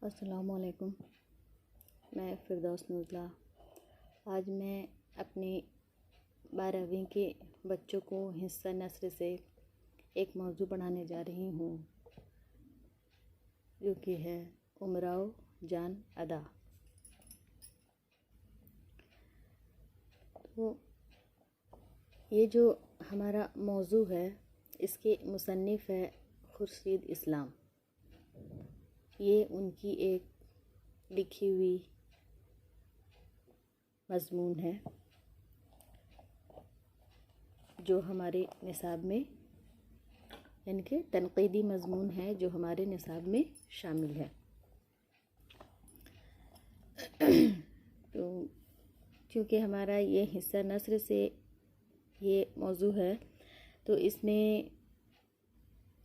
अस्सलामुअलैकुम। मैं फ़िरदौस नूज़ला। आज मैं अपने 12वीं के बच्चों को हिस्सा नस्र से एक मौजू पढ़ाने जा रही हूँ, जो कि है उमराव जान अदा। तो ये जो हमारा मौजू है, इसके मुसन्निफ़ है खुर्शीद इस्लाम। ये उनकी एक लिखी हुई मज़मून है जो हमारे निसाब में, यानी कि तनक़ीदी मज़मून है जो हमारे निसाब में शामिल है। तो क्योंकि हमारा ये हिस्सा नस्र से ये मौजू है, तो इसमें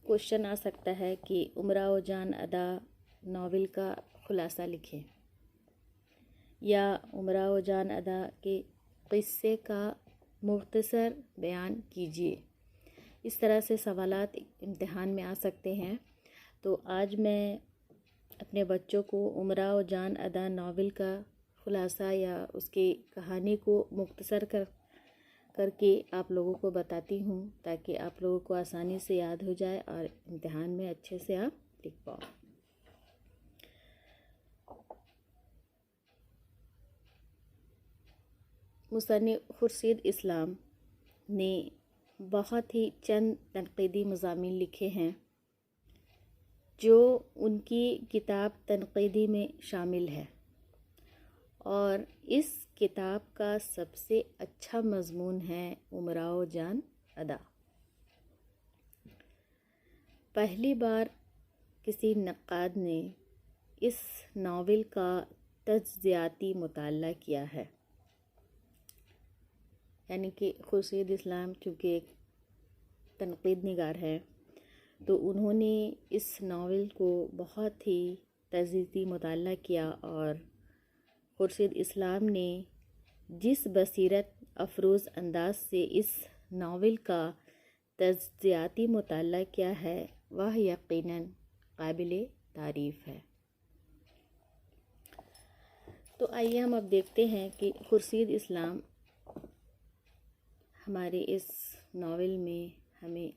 क्वेश्चन आ सकता है कि उमराव जान अदा नावल का खुलासा लिखें या उमराव जान अदा के क़िस्से का मुख्तसर बयान कीजिए। इस तरह से सवालात इम्तिहान में आ सकते हैं। तो आज मैं अपने बच्चों को उमराव जान अदा नावल का खुलासा या उसकी कहानी को मुख्तसर करके आप लोगों को बताती हूँ, ताकि आप लोगों को आसानी से याद हो जाए और इम्तिहान में अच्छे से आप लिख पाओ। मुसन्निफ़ खुर्शीद इस्लाम ने बहुत ही चंद तनक़ीदी मज़ामीन लिखे हैं जो उनकी किताब तनक़ीदी में शामिल है, और इस किताब का सबसे अच्छा मज़मून है उमराव जान अदा। पहली बार किसी नक़ाद ने इस नावल का तज्ज़ियाती मुताला किया है, यानी कि खुर्शीद इस्लाम चूँकि एक तनक़ीद निगार है, तो उन्होंने इस नावल को बहुत ही तज्ज़ियाती मुताला किया, और खुर्शीद इस्लाम ने जिस बसीरत अफरोज़ अंदाज से इस नावल का तज्ज़ियाती मुताला किया है, वह यकीनन काबिल तारीफ़ है। तो आइए हम अब देखते हैं कि खुर्शीद इस्लाम हमारे इस नावल में हमें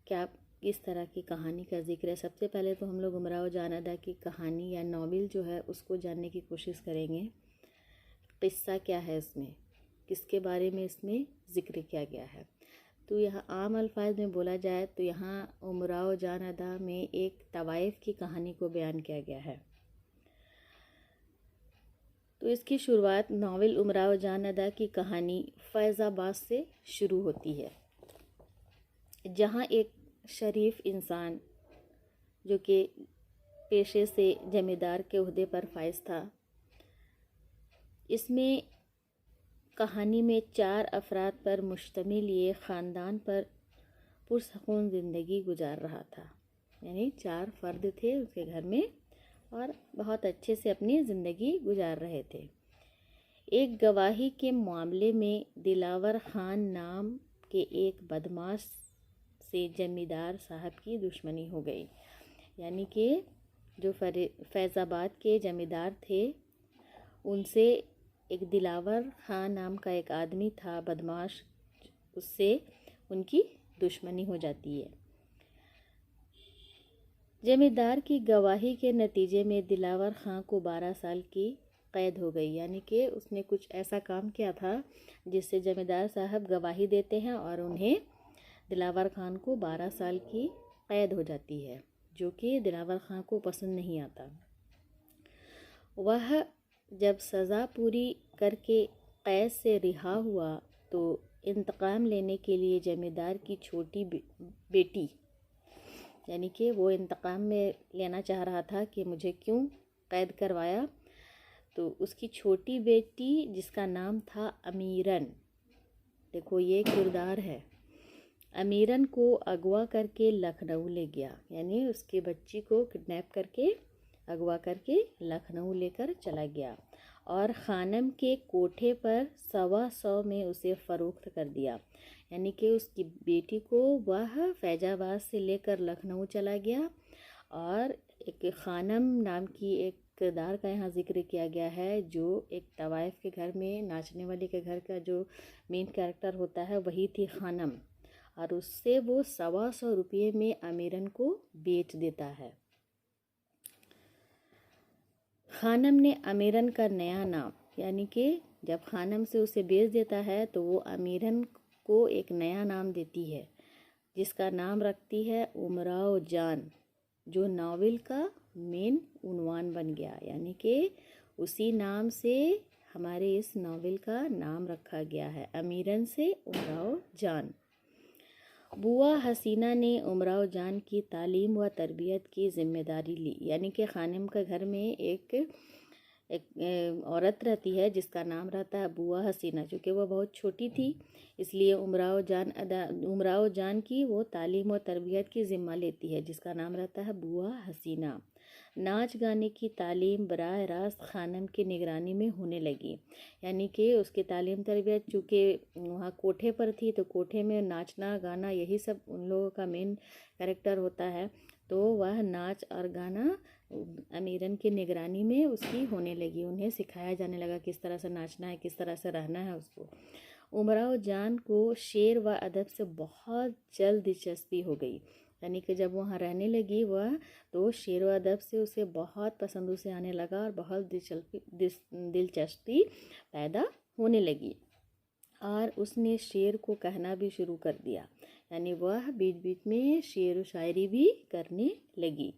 क्या किस तरह की कहानी का ज़िक्र है। सबसे पहले तो हम लोग उमराव जान अदा की कहानी या नावल जो है उसको जानने की कोशिश करेंगे। क़िस्सा क्या है, इसमें किसके बारे में इसमें ज़िक्र किया गया है। तो यहाँ आम अल्फाज में बोला जाए तो यहाँ उमराव जान अदा में एक तवाइफ़ की कहानी को बयान किया गया है। तो इसकी शुरुआत नावल उमराव जान अदा की कहानी फैज़ाबाद से शुरू होती है, जहाँ एक शरीफ इंसान जो कि पेशे से जमींदार के ओहदे पर फाइज था, इसमें कहानी में 4 अफराद पर मुश्तमिल ये ख़ानदान पर पुरसकून ज़िंदगी गुजार रहा था। यानी 4 फ़र्द थे उसके घर में और बहुत अच्छे से अपनी ज़िंदगी गुजार रहे थे। एक गवाही के मामले में दिलावर ख़ान नाम के एक बदमाश से जमींदार साहब की दुश्मनी हो गई। यानी कि जो फैज़ाबाद के जमींदार थे, उनसे एक दिलावर ख़ान नाम का एक आदमी था बदमाश, उससे उनकी दुश्मनी हो जाती है। जमींदार की गवाही के नतीजे में दिलावर ख़ान को 12 साल की क़ैद हो गई। यानी कि उसने कुछ ऐसा काम किया था जिससे जमींदार साहब गवाही देते हैं और उन्हें दिलावर ख़ान को 12 साल की क़ैद हो जाती है, जो कि दिलावर ख़ान को पसंद नहीं आता। वह जब सज़ा पूरी करके क़ैद से रिहा हुआ तो इंतकाम लेने के लिए जमींदार की छोटी बेटी, यानी कि वो इंतकाम में लेना चाह रहा था कि मुझे क्यों क़ैद करवाया, तो उसकी छोटी बेटी जिसका नाम था अमीरन, देखो ये किरदार है, अमीरन को अगवा करके लखनऊ ले गया। यानी उसकी बच्ची को किडनैप करके अगवा करके लखनऊ लेकर चला गया और ख़ानम के कोठे पर 125 में उसे फ़रोख्त कर दिया। यानी कि उसकी बेटी को वह फैज़ाबाद से लेकर लखनऊ चला गया और एक खानम नाम की एक किरदार का यहाँ जिक्र किया गया है, जो एक तवाइफ के घर में नाचने वाले के घर का जो मेन कैरेक्टर होता है वही थी खानम, और उससे वो 125 रुपये में अमीरन को बेच देता है। खानम ने अमीरन का नया नाम, यानी कि जब खानम से उसे बेच देता है तो वो अमीरन को एक नया नाम देती है, जिसका नाम रखती है उमराव जान, जो नावल का मेन उन्वान बन गया। यानी कि उसी नाम से हमारे इस नावल का नाम रखा गया है, अमीरन से उमराव जान। बुआ हसीना ने उमराव जान की तालीम व तरबियत की ज़िम्मेदारी ली। यानी कि खानम के घर में एक औरत रहती है जिसका नाम रहता है बुआ हसीना। चूँकि वह बहुत छोटी थी, इसलिए उमराव जान की वो तालीम और तरबियत की ज़िम्मा लेती है, जिसका नाम रहता है बुआ हसीना। नाच गाने की तालीम बराह रास्त खानम की निगरानी में होने लगी। यानी कि उसकी तालीम तरबियत चूँकि वहाँ कोठे पर थी, तो कोठे में नाचना गाना यही सब उन लोगों का मेन कैरेक्टर होता है, तो वह नाच और गाना अमीरन की निगरानी में उसकी होने लगी। उन्हें सिखाया जाने लगा किस तरह से नाचना है, किस तरह से रहना है उसको। उमराव जान को शेर व अदब से बहुत जल्द दिलचस्पी हो गई। यानी कि जब वहाँ रहने लगी वह, तो शेर व अदब से उसे बहुत पसंद उसे आने लगा और बहुत दिलचस्पी पैदा होने लगी, और उसने शेर को कहना भी शुरू कर दिया। यानी वह बीच बीच में शेर व शायरी भी करने लगी।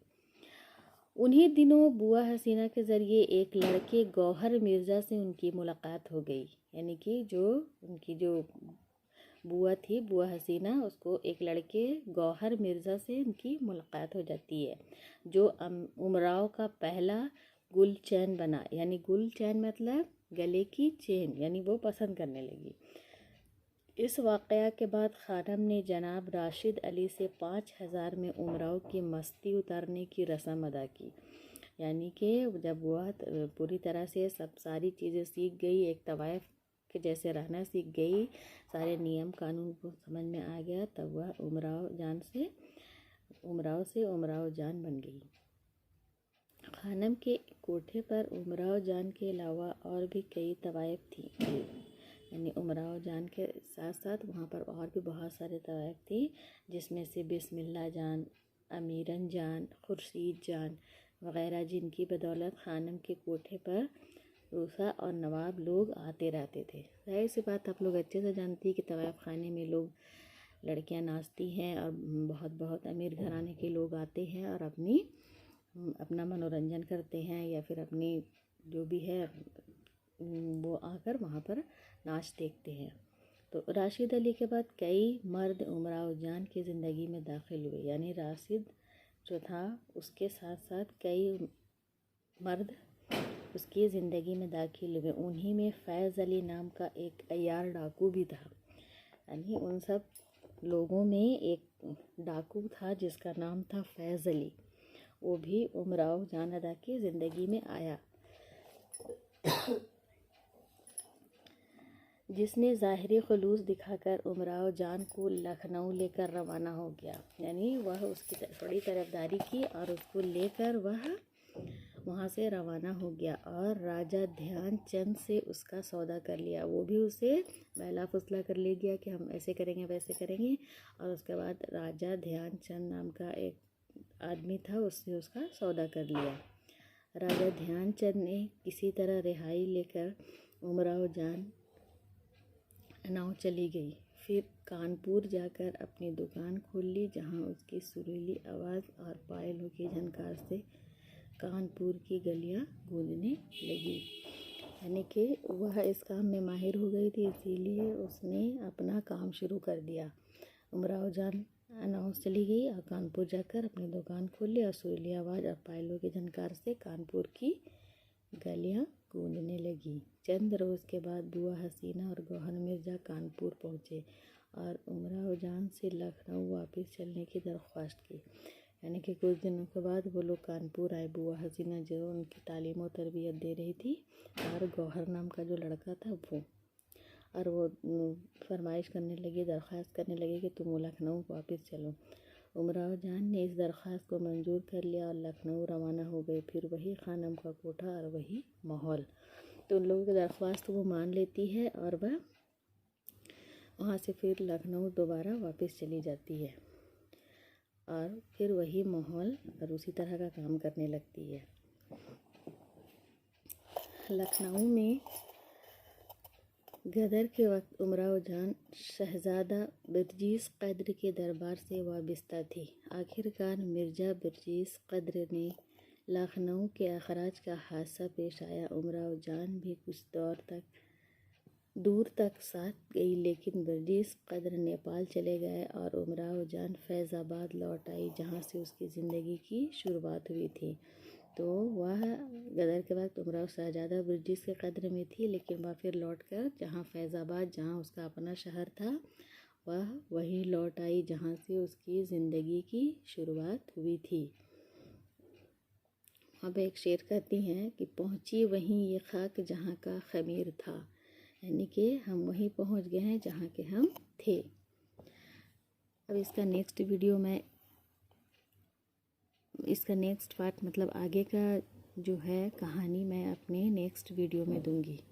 उन्हीं दिनों बुआ हसीना के ज़रिए एक लड़के गौहर मिर्ज़ा से उनकी मुलाकात हो गई। यानी कि उनकी जो बुआ थी, बुआ हसीना, उसको एक लड़के गौहर मिर्ज़ा से उनकी मुलाकात हो जाती है, जो उमराव का पहला गुल चैन बना। यानी गुल चैन मतलब गले की चेन, यानी वो पसंद करने लगी। इस वाक़या के बाद खानम ने जनाब राशिद अली से 5000 में उमराव की मस्ती उतारने की रस्म अदा की। यानी कि जब वह पूरी तरह से सब सारी चीज़ें सीख गई, एक तवाइफ के जैसे रहना सीख गई, सारे नियम कानून को समझ में आ गया, तब वह उमराव से उमराव जान बन गई। खानम के कोठे पर उमराव जान के अलावा और भी कई तवाइफ थी। यानी उमराव जान के साथ साथ वहाँ पर और भी बहुत सारे तवाइफ थी, जिसमें से बिस्मिल्लाह जान, अमीरन जान, खुर्शीद जान वग़ैरह, जिनकी बदौलत खानम के कोठे पर रूसा और नवाब लोग आते रहते थे। जाहिर सी बात, आप लोग अच्छे से जानती हैं कि तवाइफ खाने में लोग लड़कियां नाचती हैं और बहुत बहुत अमीर घराने के लोग आते हैं और अपना मनोरंजन करते हैं, या फिर अपनी जो भी है वो आकर वहाँ पर नाच देखते हैं। तो राशिद अली के बाद कई मर्द उमराव जान की ज़िंदगी में दाखिल हुए। यानी राशिद जो था उसके साथ साथ कई मर्द उसकी ज़िंदगी में दाखिल हुए। उन्हीं में फैज़ अली नाम का एक अय्यार डाकू भी था। यानी उन सब लोगों में एक डाकू था जिसका नाम था फैज़ अली, वो भी उमराव जान अदा की ज़िंदगी में आया, जिसने ज़ाहिरी खुलूस दिखाकर उमराव जान को लखनऊ लेकर रवाना हो गया। यानी वह उसकी बड़ी तरफदारी की और उसको लेकर वह वहाँ से रवाना हो गया, और राजा ध्यानचंद से उसका सौदा कर लिया। वो भी उसे बहला फुसला कर ले गया कि हम ऐसे करेंगे वैसे करेंगे, और उसके बाद राजा ध्यानचंद नाम का एक आदमी था, उससे उसका सौदा कर लिया। राजा ध्यानचंद ने किसी तरह रिहाई लेकर उमराव जान नाव चली गई। फिर कानपुर जाकर अपनी दुकान खोल ली, जहाँ उसकी सुरीली आवाज़ और पायलों की झनकार से कानपुर की गलियाँ गूंजने लगी। यानी कि वह इस काम में माहिर हो गई थी, इसीलिए उसने अपना काम शुरू कर दिया। उमराव जान अनाउंस चली गई और कानपुर जाकर अपनी दुकान खोल ली, और सुरीली आवाज़ और पायलों की झनकार से कानपुर की गलियाँ गूंजने लगी। चंद रोज़ के बाद बुआ हसीना और गौहर मिर्ज़ा कानपुर पहुँचे और उमराव जान से लखनऊ वापस चलने की दरख्वास्त की। यानी कि कुछ दिनों के बाद वो लोग कानपुर आए। बुआ हसीना जो उनकी तालीम और तरबियत दे रही थी, और गौहर नाम का जो लड़का था वो, और वो फरमाइश करने लगी, दरख्वास्त करने लगी कि तुम लखनऊ वापस चलो। उमराव जान ने इस दरख्वास्त को मंजूर कर लिया और लखनऊ रवाना हो गए। फिर वही खानम का कोठा और वही माहौल। तो उन लोगों की दरख्वास्त वो मान लेती है और वह वहाँ से फिर लखनऊ दोबारा वापस चली जाती है और फिर वही माहौल और उसी तरह का काम करने लगती है। लखनऊ में गदर के वक्त उमराव जान शहज़ादा बिरजीस कद्र के दरबार से वाबस्ता थी। आखिरकार मिर्ज़ा बिरजीस कद्र ने लखनऊ के अखराज का हादसा पेश आया। उमराव जान भी कुछ दूर तक साथ गई, लेकिन बिरजीस कद्र नेपाल चले गए और उमराव जान फैज़ाबाद लौट आई, जहाँ से उसकी ज़िंदगी की शुरुआत हुई थी। तो वह गदर के वक्त उमराव शहज़ादा बिरजीस के कद्र में थी, लेकिन वह फिर लौट कर जहाँ फैज़ाबाद, जहाँ उसका अपना शहर था, वह वहीं लौट आई जहाँ से उसकी ज़िंदगी की शुरुआत हुई थी। अब एक शेर कहती हैं कि पहुँची वहीं ये खाक जहाँ का खमीर था, यानी कि हम वहीं पहुँच गए हैं जहाँ के हम थे। अब इसका नेक्स्ट पार्ट मतलब आगे का जो है कहानी मैं अपने नेक्स्ट वीडियो में दूंगी।